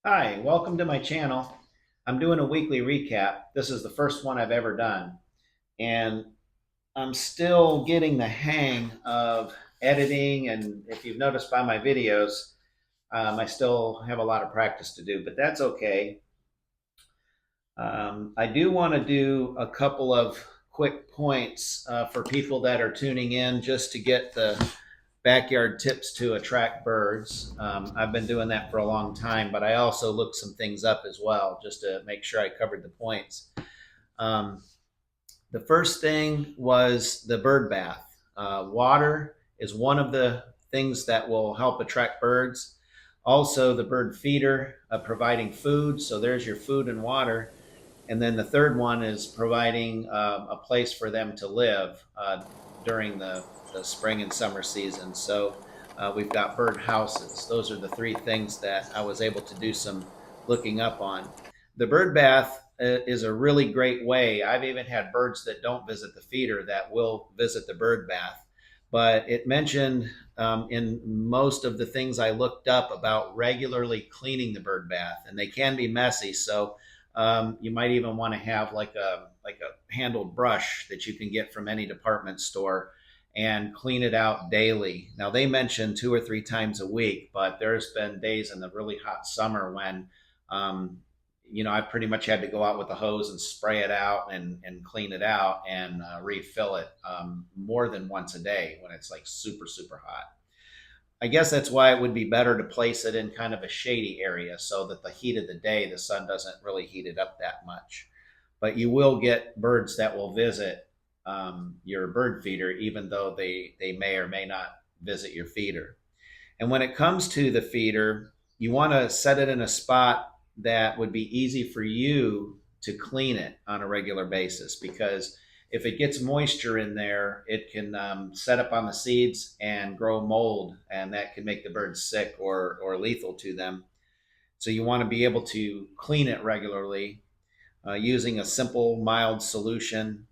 Hi, welcome to my channel. I'm doing a weekly recap. This is the first one I've ever done, and I'm still getting the hang of editing. And if you've noticed by my videos, I still have a lot of practice to do, but that's okay. I do want to do a couple of quick points for people that are tuning in just to get the backyard tips to attract birds. I've been doing that for a long time, but I also looked some things up as well just to make sure I covered the points. Um, the first thing was the bird bath. Water is one of the things that will help attract birds. Also, the bird feeder, providing food. So there's your food and water. And then the third one is providing a place for them to live during the spring and summer season. So we've got bird houses. Those are the three things that I was able to do some looking up on. The bird bath is a really great way. I've even had birds that don't visit the feeder that will visit the bird bath. But it mentioned in most of the things I looked up about regularly cleaning the bird bath, and they can be messy. So you might even want to have like a handled brush that you can get from any department store and clean it out daily. Now they mentioned 2 or 3 times a week, but there's been days in the really hot summer when um, I pretty much had to go out with a hose and spray it out and clean it out and refill it more than once a day when it's like super, super hot. I guess that's why it would be better to place it in kind of a shady area so that the heat of the day, the sun doesn't really heat it up that much. But you will get birds that will visit your bird feeder, even though they may or may not visit your feeder. And when it comes to the feeder, you want to set it in a spot that would be easy for you to clean it on a regular basis, because if it gets moisture in there, it can set up on the seeds and grow mold, and that can make the birds sick or lethal to them. So you want to be able to clean it regularly using a simple, mild solution.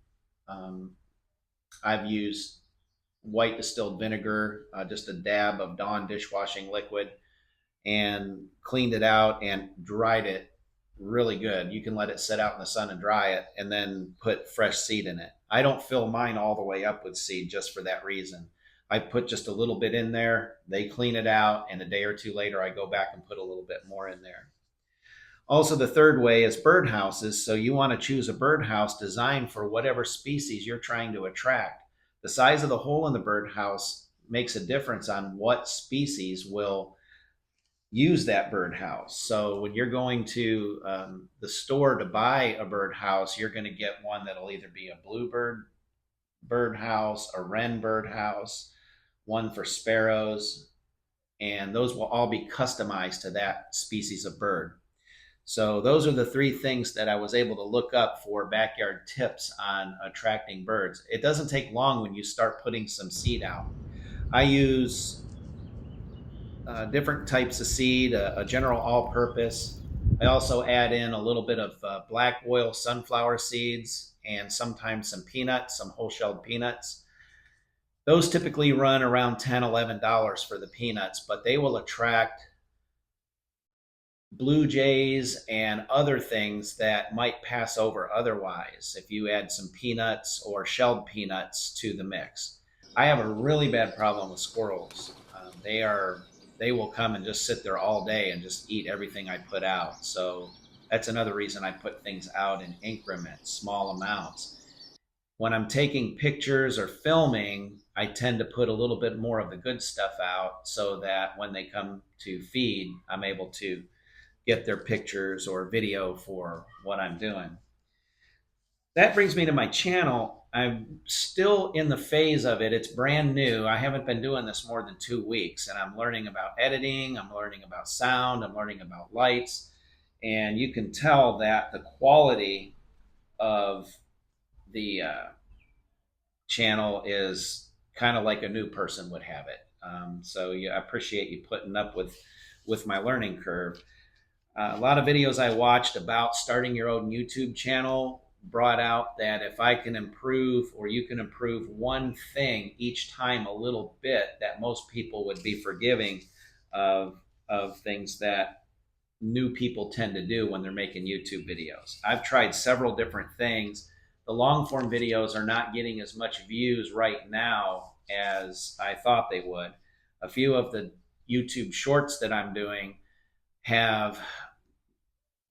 Um, I've used white distilled vinegar, just a dab of Dawn dishwashing liquid, and cleaned it out and dried it really good. You can let it sit out in the sun and dry it and then put fresh seed in it. I don't fill mine all the way up with seed just for that reason. I put just a little bit in there, they clean it out, and a day or two later, I go back and put a little bit more in there. Also, the third way is birdhouses. So, you want to choose a birdhouse designed for whatever species you're trying to attract. The size of the hole in the birdhouse makes a difference on what species will use that birdhouse. So when you're going to the store to buy a birdhouse, you're going to get one that'll either be a bluebird birdhouse, a wren birdhouse, one for sparrows, and those will all be customized to that species of bird. So those are the three things that I was able to look up for backyard tips on attracting birds. It doesn't take long when you start putting some seed out. I use different types of seed, a general all purpose. I also add in a little bit of black oil sunflower seeds and sometimes some peanuts, some whole shelled peanuts. Those typically run around $10, $11 for the peanuts, but they will attract blue jays and other things that might pass over otherwise if you add some peanuts or shelled peanuts to the mix. I have a really bad problem with squirrels. They will come and just sit there all day and just eat everything I put out. So that's another reason I put things out in increments, small amounts. When I'm taking pictures or filming, I tend to put a little bit more of the good stuff out so that when they come to feed, I'm able to get their pictures or video for what I'm doing. That brings me to my channel. I'm still in the phase of it. It's brand new. I haven't been doing this more than 2 weeks, and I'm learning about editing, I'm learning about sound, I'm learning about lights, and you can tell that the quality of the channel is kind of like a new person would have it. So yeah, I appreciate you putting up with my learning curve. A lot of videos I watched about starting your own YouTube channel brought out that if I can improve, or you can improve one thing each time a little bit, that most people would be forgiving of things that new people tend to do when they're making YouTube videos. I've tried several different things. The long form videos are not getting as much views right now as I thought they would. A few of the YouTube shorts that I'm doing have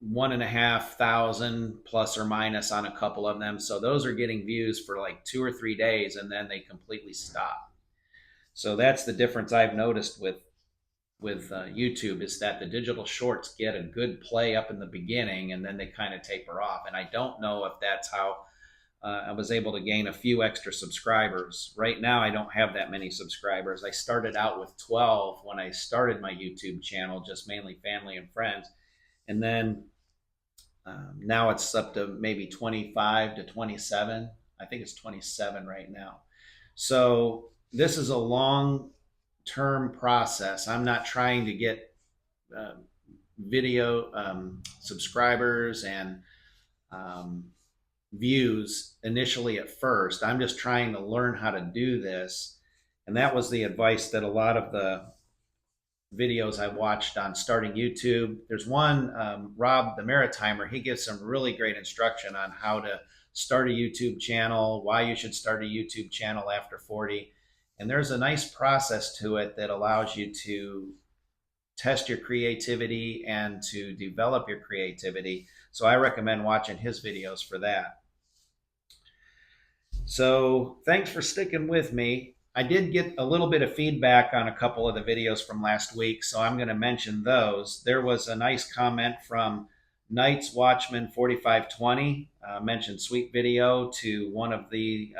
1,500 plus or minus on a couple of them. So those are getting views for like 2 or 3 days and then they completely stop. So that's the difference I've noticed with YouTube, is that the digital shorts get a good play up in the beginning and then they kind of taper off. And I don't know if that's how I was able to gain a few extra subscribers. Right now, I don't have that many subscribers. I started out with 12 when I started my YouTube channel, just mainly family and friends. And then now it's up to maybe 25 to 27. I think it's 27 right now. So this is a long term process. I'm not trying to get uh, video subscribers and um, views initially at first. I'm just trying to learn how to do this. And that was the advice that a lot of the videos I watched on starting YouTube. There's one, Rob the Maritimer, he gives some really great instruction on how to start a YouTube channel, why you should start a YouTube channel after 40. And there's a nice process to it that allows you to test your creativity and to develop your creativity. So I recommend watching his videos for that. So thanks for sticking with me. I did get a little bit of feedback on a couple of the videos from last week, so I'm going to mention those. There was a nice comment from Knights Watchman 4520, mentioned sweet video to one of the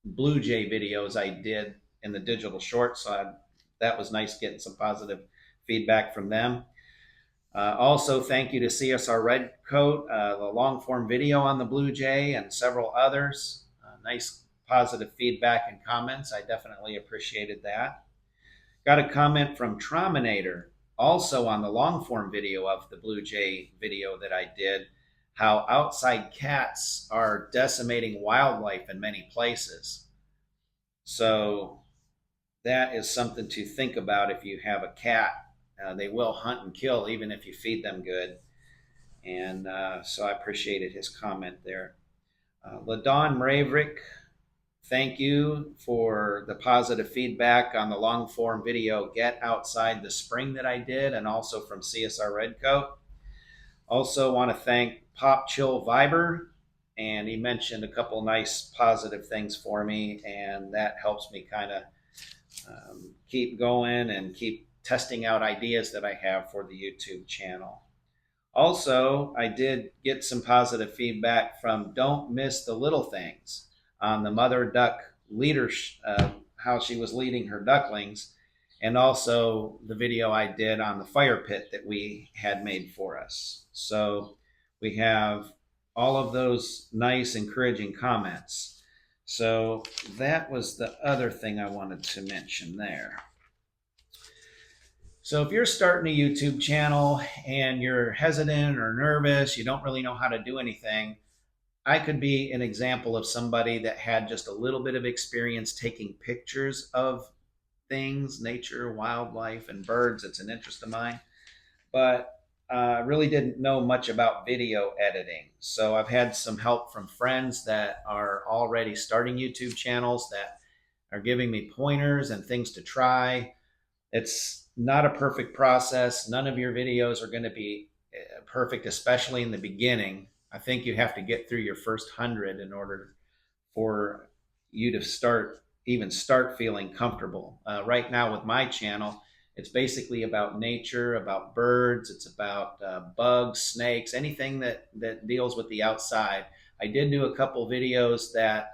Blue Jay videos I did in the digital short. So that was nice getting some positive feedback from them. Also, thank you to CSR Redcoat, the long form video on the Blue Jay, and several others. Nice positive feedback and comments. I definitely appreciated that. Got a comment from Trominator, also on the long form video of the Blue Jay video that I did, how outside cats are decimating wildlife in many places. So that is something to think about if you have a cat. They will hunt and kill even if you feed them good. And so I appreciated his comment there. LaDon Mraverick, thank you for the positive feedback on the long form video Get Outside the Spring that I did, and also from CSR Redcoat. Also want to thank Pop Chill Viber, and he mentioned a couple nice positive things for me, and that helps me kind of keep going and keep testing out ideas that I have for the YouTube channel. Also, I did get some positive feedback from Don't Miss the Little Things on the mother duck leader, how she was leading her ducklings, and also the video I did on the fire pit that we had made for us. So we have all of those nice, encouraging comments. So that was the other thing I wanted to mention there. So if you're starting a YouTube channel and you're hesitant or nervous, you don't really know how to do anything, I could be an example of somebody that had just a little bit of experience taking pictures of things, nature, wildlife, and birds. It's an interest of mine, but really didn't know much about video editing. So I've had some help from friends that are already starting YouTube channels that are giving me pointers and things to try. It's not a perfect process. None of your videos are going to be perfect, especially in the beginning. I think you have to get through your first 100 in order for you to start feeling comfortable. Right now with my channel, it's basically about nature, about birds. It's about bugs, snakes, anything that deals with the outside. I did do a couple videos that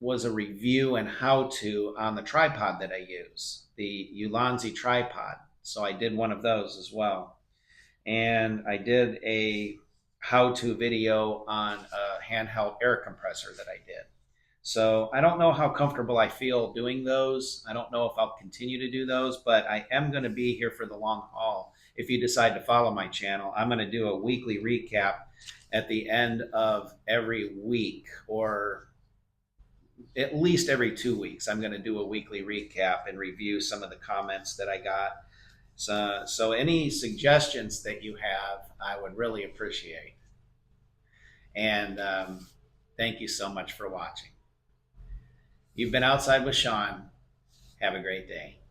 was a review and how to on the tripod that I use, the Ulanzi tripod. So I did one of those as well. And I did a how-to video on a handheld air compressor that I did. So I don't know how comfortable I feel doing those. I don't know if I'll continue to do those, but I am going to be here for the long haul. If you decide to follow my channel, I'm going to do a weekly recap at the end of every week, or at least every 2 weeks. I'm going to do a weekly recap and review some of the comments that I got, So any suggestions that you have, I would really appreciate. And thank you so much for watching. You've been Outside with Sean. Have a great day.